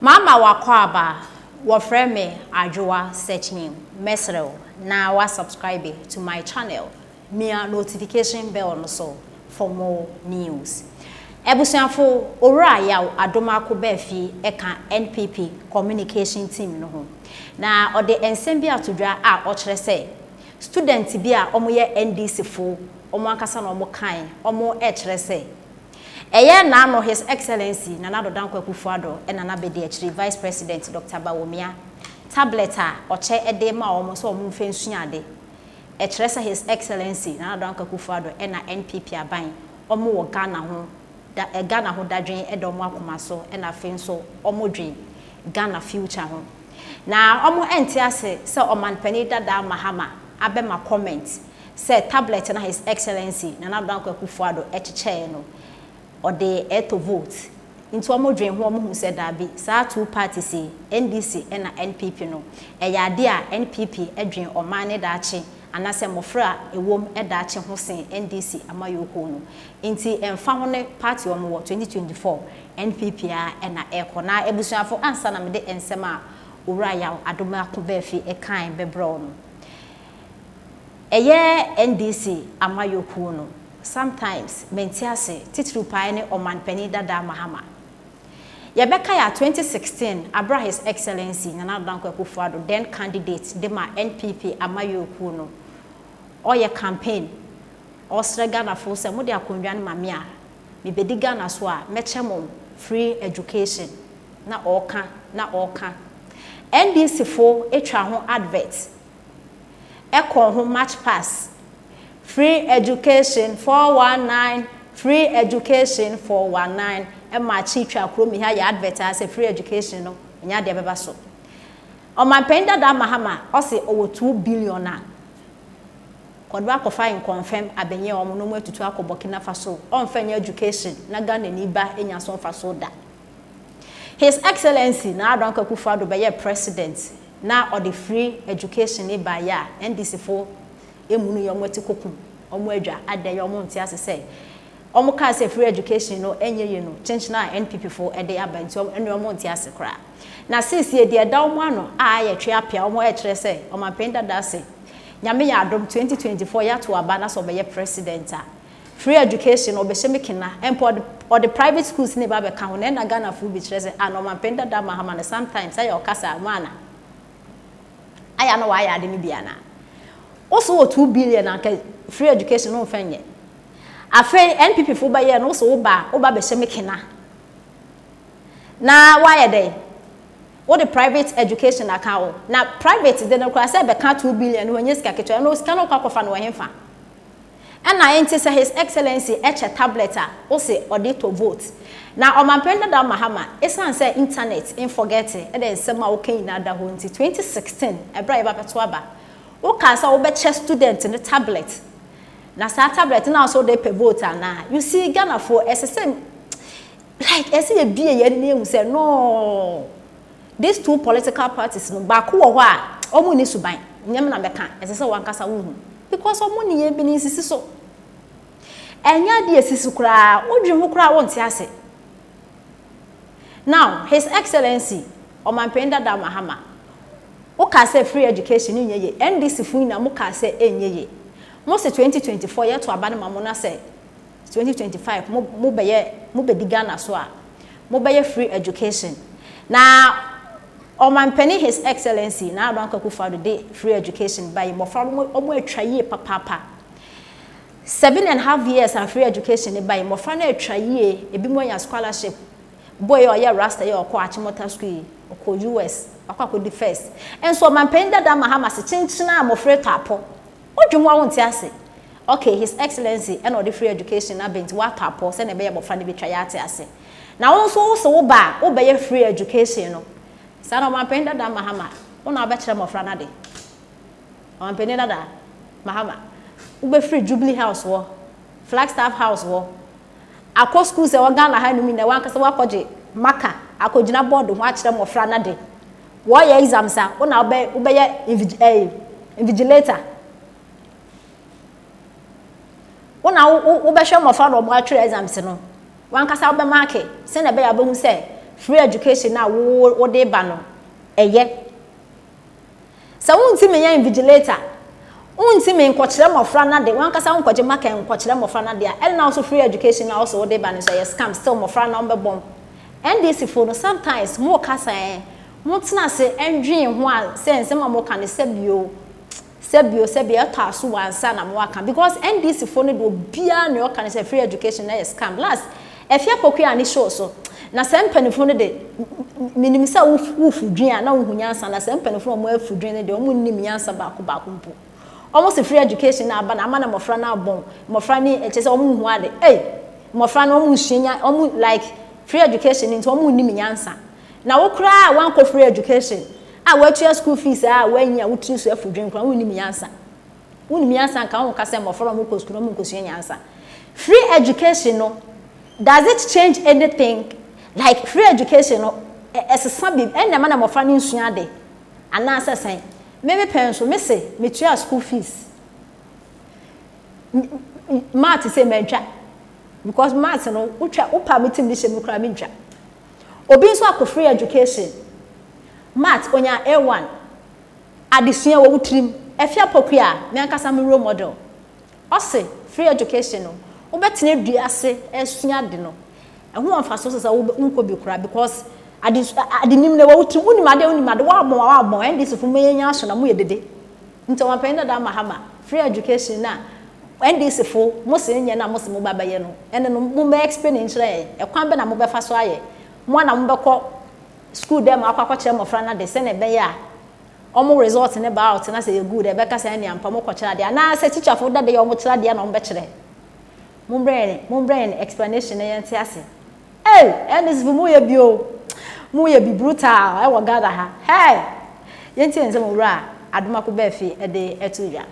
Mama wakwaba wofre me adwoa searching mesrel na wa subscribe to my channel mia notification bell no so for more news. Ebusuafo owura yaw adoma ko ba fi eka NPP communication team no ho na ode ensem bi atodwa a o kire se student bi a omoye NDC fo omo ankasa na omo kan omo kire se Eye na no His Excellency Nana Dodan Kwakufuado and Nana Bedi Achiri Vice President Dr. Bawumia tablet a oche ede ma omo so omo mfensua ade e kire se His Excellency Nana Dodan Kwakufuado and na NPP aban omo wo Ghana ho da Ghana ho dadwen ede omo akoma so and afen so omo dwen Ghana future ho na omo enti ase se omanpani dada mahama abema comment se tablet na His Excellency Nana Dodan Kwakufuado echiche no or the to vote into a modern home who said that be sa two parties NDC and NPP no a yadia NPP edrin or mane dachi and as a mofra a wom edachi hosing NDC amayo no inti and family party on 2024 NPP and a echo na ebusuan for answer na mede ensema uraya adoma kubefi e kan bebro no eye NDC amayo no sometimes mentiase titru pae ne omanpani dada mahama yebeka ya 2016 abra His Excellency Nana Dodan Kwakufuado then candidate de ma NPP amayoku no oye campaign osrega na fo se mo de akondwa ne mame a me bedi Ghana so a mechemo free education na oka NDC fo etwa ho advert ekon ho match pass free education 419 free education 419 e ma chitwa kro mi ha ya advertise free education no nya de beba so o man penda da mahama o se owo 2 billion na kodwa ko fine confirm abenye o no mu atutu akobokina faso on fanya education na Ghana ni ba enya so faso da His Excellency na Dodan Kwakufuado be ye president na o the free education ni ba ya NDC fo emunu yo mweti kokun omo adwa ade yo mo ntia se omo ka se free education no enyeye no chenchina NPP fo ede abanti enu omo ntia se kra na sisi de da omo ano a ye twe apia omo e kire se omo penda da se nyame ya adom 2024 ya to aba na so be ye president a free education obe shemekina empo or the private schools ne ba be ka ho na Ghana fo bi kire se an omo penda da mahama na sometimes ayo kasa mana aya no wa ya ade ni bia na also 2 billion and free education no fenye afa NPP fo ba ye no so oba be shemekina na why dey what the private education account na private dey no say be ka 2 billion no nye sika keto no sika no kwakofa no hemfa na enti say His Excellency eche tablet a o se odi to vote na omanpenda da mahama esan say internet in forget e dey sema o kan ina da ho nti 2016 ebra e ba beto aba o ka sa wo be che student in the tablet na sa tablet na so dey per vote na you see Ghana for SSM like ese ye bie ye ni ehun say no these two political parties no ba ko wo ho a omo ni suban nyem na be kan ese say wan kasa wo hu because omo ni ye bi ni sisi so enya de sisi kura odwe ho kura won ti ase now His Excellency omanpenda da mahama o ka say free education ni nyeye NDC fu na mo ka say enyeye mo se 2024 ye to aba na mamo na say 2025 mo be di Ghana so a mo be ye free education na o man penny His Excellency na Dodan Kwakufuado de free education by mo fa mo atwa ye papa 7.5 years and free education by mo fa na atwa ye ebi mo ya scholarship boy or ya rasta ye okọ achimota school okọ US akwa the first and so man penda da mahama se chinchina amofre tapo odwum wa wonti ase okay His Excellency and all the free education na bent wa tapo se na be ye bofra ne betwa ya ate ase na won so wo ba wo be ye free education no sa na man penda da mahama wona ba kire mofra na de man penda da mahama wo be free Jubilee House wo Flagstaff House wo akọ school se wo Ghana ha no mi na wan kase wa koje maka akojina board ho a kire mofra na de wo ye exams a wona be ye invigilator wona wo be hwe mofra no mo atwere exams no wan kasa wo be mark se na be ya be hu se free education na wo de ba no eye sa wonti me yan invigilator wonti me nkokire mofra na de wankasa nkokire maka nkokire mofra na de a na also free education na also wo de ba no so yes scam still mofra na ombebom NDC for no sometimes mo kasa mo tena se endwen ho a sense ma mo kan sebio ta so wansa na mo aka because NDC for no do bia na o kan say free education na yes scam last efia pokua ni show so na sempanifo no de minim sa wufudwen na wohunyansa na sempanifo mo afudwen ne de o mo nim yansa ba ko mpo almost free education na aba na ama na mofra na abon mofra ni eche se o mo hu ade mofra na o mo hwenya o mo like free education into o mo nim yansa na wo kra wan ko free education a watua school fees a wanya wutri so afudwen kra wo nim yansa nka wo ka se mofra mo ko school mo ko so yansa free education no does it change anything like free education no esesa bi enna ma na mofra ni nsua de ana asesen maybe parents so me say me tua school fees math say me ntwa because math no utwa upa meeting bi she me kra me ntwa obi nso akọ free education math onya A1 adesua wo wutrim efia pokua me ankasa me role model ose free education no obetene dua ase esua de no ehun amfa so so wo nko bi kura because adinim ne wo wutrim unimade wa abon NDC fu meyenya aso na mo yedede nti wan penda da mahama free education na NDC fu mo se nya na mo se mo babaye no ene no mo be experience re ekwan be na mo be fa so aye mo na mo be ko school dem akwa kire mo fra na de se na be ya omo result ne ba out na say good e be ka say ne ampa mo ko kire de na say teacher fu da de yo mo kire de na mo be kire mo brain explanation na yente ase NDC fu mo ye bio mo ye bi brutal e wo gada ha yente ense mo wura adoma ko be fi e de etuja